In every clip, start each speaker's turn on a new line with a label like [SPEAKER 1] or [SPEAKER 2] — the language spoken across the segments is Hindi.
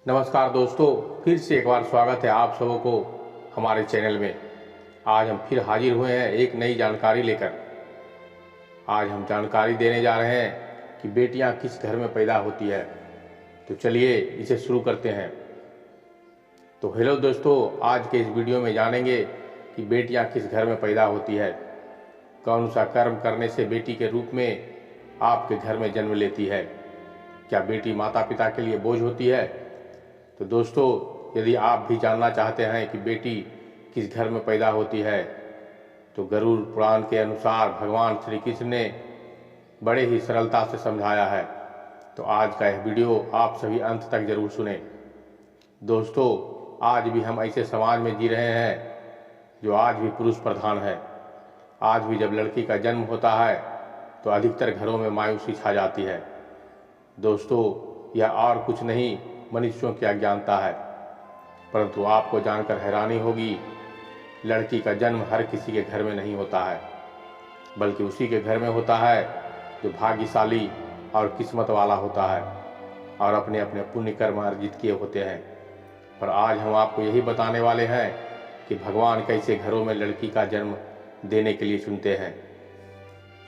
[SPEAKER 1] नमस्कार दोस्तों, फिर से एक बार स्वागत है आप सबों को हमारे चैनल में। आज हम फिर हाजिर हुए हैं एक नई जानकारी लेकर। आज हम जानकारी देने जा रहे हैं कि बेटियां किस घर में पैदा होती है। तो चलिए इसे शुरू करते हैं। तो हेलो दोस्तों, आज के इस वीडियो में जानेंगे कि बेटियां किस घर में पैदा होती है, कौन सा कर्म करने से बेटी के रूप में आपके घर में जन्म लेती है, क्या बेटी माता पिता के लिए बोझ होती है। तो दोस्तों, यदि आप भी जानना चाहते हैं कि बेटी किस घर में पैदा होती है, तो गरुड़ पुराण के अनुसार भगवान श्री कृष्ण ने बड़े ही सरलता से समझाया है। तो आज का यह वीडियो आप सभी अंत तक जरूर सुने। दोस्तों, आज भी हम ऐसे समाज में जी रहे हैं जो आज भी पुरुष प्रधान है। आज भी जब लड़की का जन्म होता है तो अधिकतर घरों में मायूसी छा जाती है। दोस्तों, यह और कुछ नहीं, मनुष्यों की अज्ञानता है। परंतु आपको जानकर हैरानी होगी, लड़की का जन्म हर किसी के घर में नहीं होता है, बल्कि उसी के घर में होता है जो भाग्यशाली और किस्मत वाला होता है और अपने अपने पुण्य कर्म अर्जित किए होते हैं। पर आज हम आपको यही बताने वाले हैं कि भगवान कैसे घरों में लड़की का जन्म देने के लिए चुनते हैं,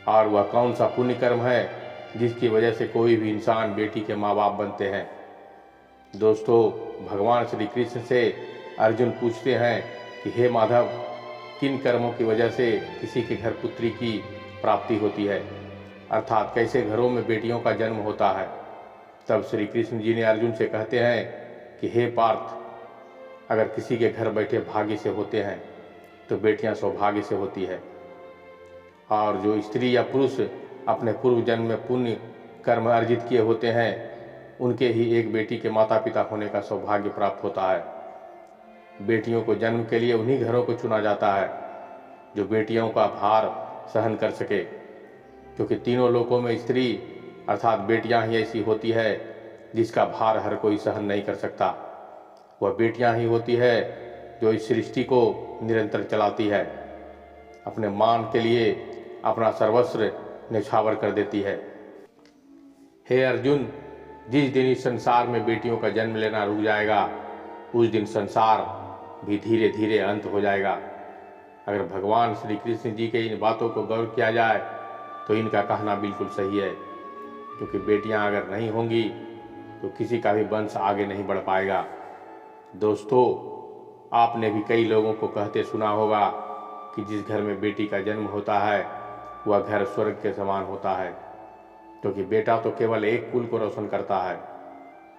[SPEAKER 1] और वह कौन सा पुण्य कर्म है जिसकी वजह से कोई भी इंसान बेटी के माँ बाप बनते हैं। दोस्तों, भगवान श्री कृष्ण से अर्जुन पूछते हैं कि हे माधव, किन कर्मों की वजह से किसी के घर पुत्री की प्राप्ति होती है, अर्थात कैसे घरों में बेटियों का जन्म होता है। तब श्री कृष्ण जी ने अर्जुन से कहते हैं कि हे पार्थ, अगर किसी के घर बैठे भाग्य से होते हैं तो बेटियां सौभाग्य से होती है, और जो स्त्री या पुरुष अपने पूर्व जन्म में पुण्य कर्म अर्जित किए होते हैं उनके ही एक बेटी के माता पिता होने का सौभाग्य प्राप्त होता है। बेटियों को जन्म के लिए उन्हीं घरों को चुना जाता है जो बेटियों का भार सहन कर सके, क्योंकि तीनों लोकों में स्त्री अर्थात बेटियां ही ऐसी होती है जिसका भार हर कोई सहन नहीं कर सकता। वह बेटियां ही होती है जो इस सृष्टि को निरंतर चलाती है, अपने मान के लिए अपना सर्वस्व न्यौछावर कर देती है। हे अर्जुन, जिस दिन इस संसार में बेटियों का जन्म लेना रुक जाएगा, उस दिन संसार भी धीरे धीरे अंत हो जाएगा। अगर भगवान श्री कृष्ण जी के इन बातों को गौर किया जाए तो इनका कहना बिल्कुल सही है, क्योंकि बेटियां अगर नहीं होंगी तो किसी का भी वंश आगे नहीं बढ़ पाएगा। दोस्तों, आपने भी कई लोगों को कहते सुना होगा कि जिस घर में बेटी का जन्म होता है वह घर स्वर्ग के समान होता है, क्योंकि बेटा तो केवल एक कुल को रोशन करता है,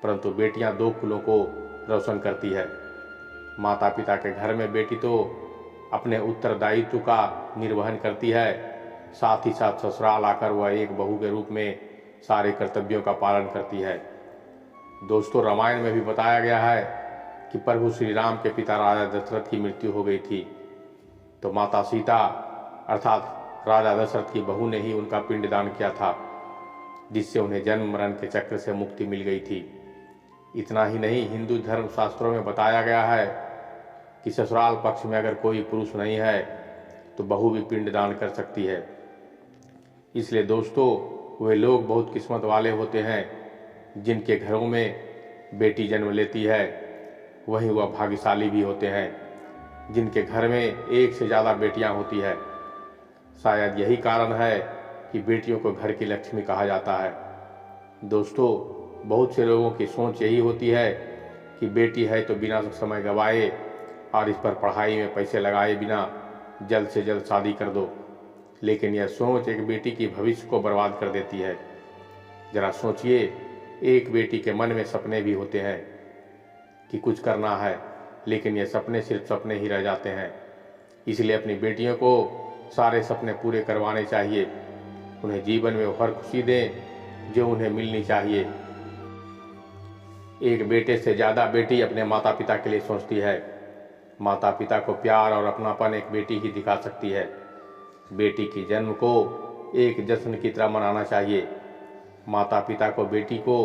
[SPEAKER 1] परंतु बेटियां दो कुलों को रोशन करती है। माता पिता के घर में बेटी तो अपने उत्तरदायित्व का निर्वहन करती है, साथ ही साथ ससुराल आकर वह एक बहू के रूप में सारे कर्तव्यों का पालन करती है। दोस्तों, रामायण में भी बताया गया है कि प्रभु श्री राम के पिता राजा दशरथ की मृत्यु हो गई थी, तो माता सीता अर्थात राजा दशरथ की बहू ने ही उनका पिंडदान किया था, जिससे उन्हें जन्म मरण के चक्र से मुक्ति मिल गई थी। इतना ही नहीं, हिंदू धर्म शास्त्रों में बताया गया है कि ससुराल पक्ष में अगर कोई पुरुष नहीं है तो बहू भी पिंडदान कर सकती है। इसलिए दोस्तों, वे लोग बहुत किस्मत वाले होते हैं जिनके घरों में बेटी जन्म लेती है, वहीं वह भाग्यशाली भी होते हैं जिनके घर में एक से ज़्यादा बेटियां होती है। शायद यही कारण है कि बेटियों को घर की लक्ष्मी कहा जाता है। दोस्तों, बहुत से लोगों की सोच यही होती है कि बेटी है तो बिना समय गवाए और इस पर पढ़ाई में पैसे लगाए बिना जल्द से जल्द शादी कर दो, लेकिन यह सोच एक बेटी की भविष्य को बर्बाद कर देती है। जरा सोचिए, एक बेटी के मन में सपने भी होते हैं कि कुछ करना है, लेकिन यह सपने सिर्फ सपने ही रह जाते हैं। इसलिए अपनी बेटियों को सारे सपने पूरे करवाने चाहिए, उन्हें जीवन में हर खुशी दें जो उन्हें मिलनी चाहिए। एक बेटे से ज़्यादा बेटी अपने माता पिता के लिए सोचती है। माता पिता को प्यार और अपनापन एक बेटी ही दिखा सकती है। बेटी की जन्म को एक जश्न की तरह मनाना चाहिए। माता पिता को बेटी को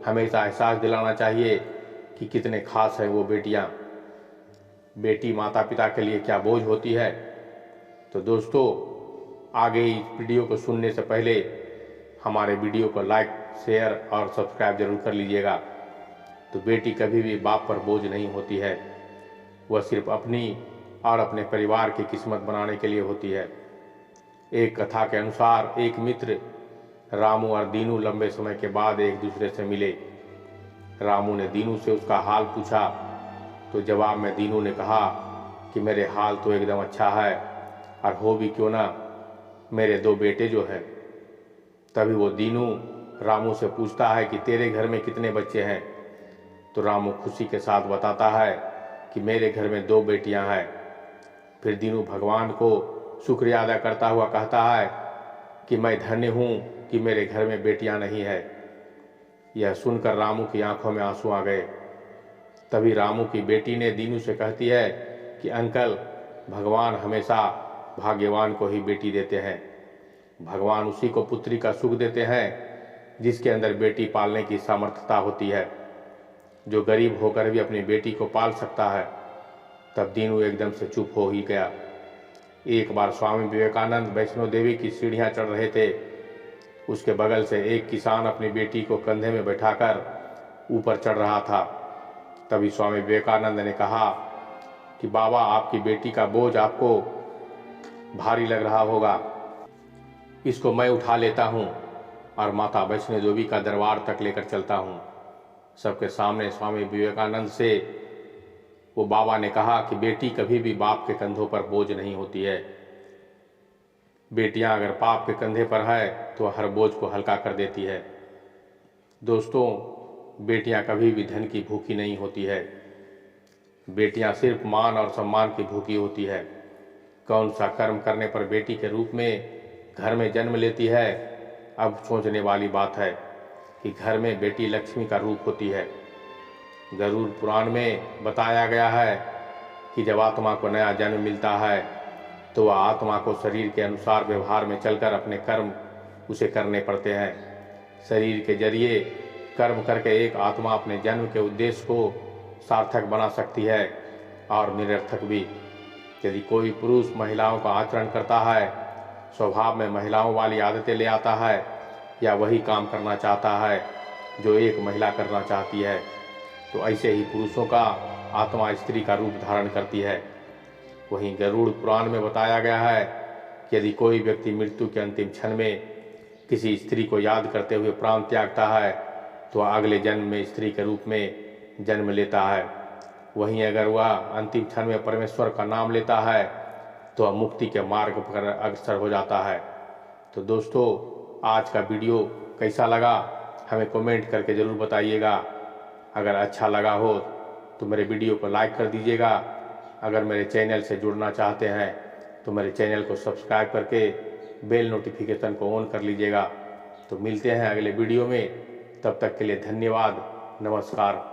[SPEAKER 1] हमेशा एहसास दिलाना चाहिए कि कितने खास है वो बेटियां। बेटी माता पिता के लिए क्या बोझ होती है। तो दोस्तों, आगे इस वीडियो को सुनने से पहले हमारे वीडियो को लाइक, शेयर और सब्सक्राइब जरूर कर लीजिएगा। तो बेटी कभी भी बाप पर बोझ नहीं होती है। वह सिर्फ अपनी और अपने परिवार की किस्मत बनाने के लिए होती है। एक कथा के अनुसार एक मित्र रामू और दीनू लंबे समय के बाद एक दूसरे से मिले। रामू ने दीनू से उसका हाल पूछा तो जवाब में दीनू ने कहा कि मेरे हाल तो एकदम अच्छा है, और हो भी क्यों ना, मेरे 2 बेटे जो हैं। तभी वो दीनू रामू से पूछता है कि तेरे घर में कितने बच्चे हैं। तो रामू खुशी के साथ बताता है कि मेरे घर में 2 बेटियां हैं। फिर दीनू भगवान को शुक्रिया अदा करता हुआ कहता है कि मैं धन्य हूँ कि मेरे घर में बेटियां नहीं है। यह सुनकर रामू की आंखों में आंसू आ गए। तभी रामू की बेटी ने दीनू से कहती है कि अंकल, भगवान हमेशा भाग्यवान को ही बेटी देते हैं। भगवान उसी को पुत्री का सुख देते हैं जिसके अंदर बेटी पालने की सामर्थ्यता होती है, जो गरीब होकर भी अपनी बेटी को पाल सकता है। तब दीनू एकदम से चुप हो ही गया। एक बार स्वामी विवेकानंद वैष्णो देवी की सीढ़ियां चढ़ रहे थे। उसके बगल से एक किसान अपनी बेटी को कंधे में बैठाकर ऊपर चढ़ रहा था। तभी स्वामी विवेकानंद ने कहा कि बाबा, आपकी बेटी का बोझ आपको भारी लग रहा होगा, इसको मैं उठा लेता हूँ और माता वैष्णो देवी का दरबार तक लेकर चलता हूँ। सबके सामने स्वामी विवेकानंद से वो बाबा ने कहा कि बेटी कभी भी बाप के कंधों पर बोझ नहीं होती है। बेटियां अगर बाप के कंधे पर है तो हर बोझ को हल्का कर देती है। दोस्तों, बेटियां कभी भी धन की भूखी नहीं होती है। बेटियां सिर्फ मान और सम्मान की भूखी होती है। कौन सा कर्म करने पर बेटी के रूप में घर में जन्म लेती है? अब सोचने वाली बात है कि घर में बेटी लक्ष्मी का रूप होती है। गरुड़ पुराण में बताया गया है कि जब आत्मा को नया जन्म मिलता है तो वह आत्मा को शरीर के अनुसार व्यवहार में चलकर अपने कर्म उसे करने पड़ते हैं। शरीर के जरिए कर्म करके एक आत्मा अपने जन्म के उद्देश्य को सार्थक बना सकती है और निरर्थक भी। यदि कोई पुरुष महिलाओं का आचरण करता है, स्वभाव में महिलाओं वाली आदतें ले आता है, या वही काम करना चाहता है जो एक महिला करना चाहती है, तो ऐसे ही पुरुषों का आत्मा स्त्री का रूप धारण करती है। वहीं गरुड़ पुराण में बताया गया है कि यदि कोई व्यक्ति मृत्यु के अंतिम क्षण में किसी स्त्री को याद करते हुए प्राण त्यागता है तो वह अगले जन्म में स्त्री के रूप में जन्म लेता है। वहीं अगर वह अंतिम क्षण में परमेश्वर का नाम लेता है तो वह मुक्ति के मार्ग पर अग्रसर हो जाता है। तो दोस्तों, आज का वीडियो कैसा लगा हमें कमेंट करके ज़रूर बताइएगा। अगर अच्छा लगा हो तो मेरे वीडियो को लाइक कर दीजिएगा। अगर मेरे चैनल से जुड़ना चाहते हैं तो मेरे चैनल को सब्सक्राइब करके बेल नोटिफिकेशन को ऑन कर लीजिएगा। तो मिलते हैं अगले वीडियो में, तब तक के लिए धन्यवाद, नमस्कार।